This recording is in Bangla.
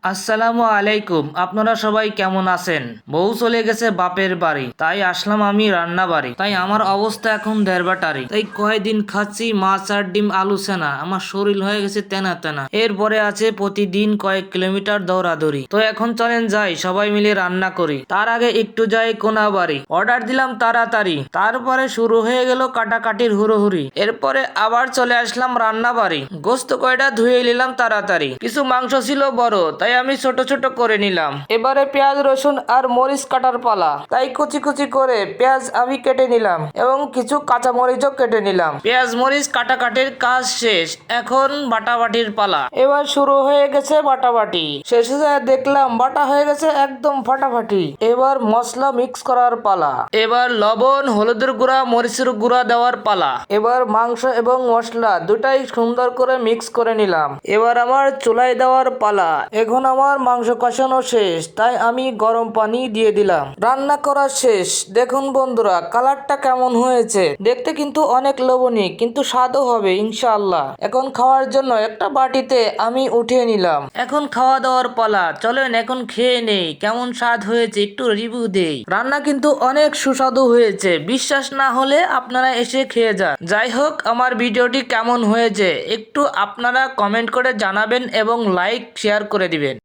আসসালামু আলাইকুম। আপনারা সবাই কেমন আছেন? বউ চলে গেছে বাপের বাড়ি, তাই আসলাম আমি রান্না বাড়ি। তাই আমার অবস্থা এখন দেড়বাটারি। তাই কয়দিন খাচ্ছি মাছ আর ডিম আলু সেনা, আমার শরীর হয়ে গেছে তেনা তেনা। এরপরে আছে প্রতিদিন কয়েক কিলোমিটার দৌড়াদৌড়ি। তো এখন চলেন যাই সবাই মিলে রান্না করি। তার আগে একটু যাই কোনা বাড়ি, অর্ডার দিলাম তাড়াতাড়ি। তারপরে শুরু হয়ে গেল কাটাকাটির হুড়োহুড়ি। এরপরে আবার চলে আসলাম রান্না বাড়ি। গোস্ত কয়টা ধুয়ে নিলাম তাড়াতাড়ি, কিছু মাংস ছিল বড়, তাই আমি ছোট ছোট করে নিলাম। এবারে পেঁয়াজ রসুন আর মরিচ কাটার পালা, তাই কুচি কুচি করে পেঁয়াজ আমি কেটে নিলাম এবং কিছু কাঁচা মরিচও কেটে নিলাম। পেঁয়াজ মরিচ কাটাকাটির কাজ শেষ, এখন বাটাবাটির পালা। এবার শুরু হয়ে গেছে বাটাবাটি। শেষে যায় দেখলাম বাটা হয়ে গেছে একদম ফাটাফাটি। এবার মশলা মিক্স করার পালা। এবার লবণ, হলুদের গুঁড়া, মরিচের গুঁড়া দেওয়ার পালা। এবার মাংস এবং মশলা দুটাই সুন্দর করে মিক্স করে নিলাম। এবার আমার চুলায় দেওয়ার পালা। এখন আমার মাংস কষানো শেষ, তাই আমি গরম পানি দিয়ে দিলাম। রান্না করা শেষ। দেখুন বন্ধুরা, কালারটা কেমন হয়েছে। দেখতে কিন্তু অনেক লোভনীয়, কিন্তু স্বাদও হবে ইনশাআল্লাহ। এখন খাওয়ার জন্য একটা বাটিতে আমি উঠিয়ে নিলাম। এখন খাওয়া দাওয়ার পালা। চলেন এখন খেয়ে নেই, কেমন স্বাদ হয়েছে একটু রিভিউ দেই। রান্না কিন্তু অনেক সুস্বাদু হয়েছে, বিশ্বাস না হলে আপনারা এসে খেয়ে যান। যাই হোক, আমার ভিডিওটি কেমন হয়েছে একটু আপনারা কমেন্ট করে জানাবেন এবং লাইক শেয়ার করে দিবেন।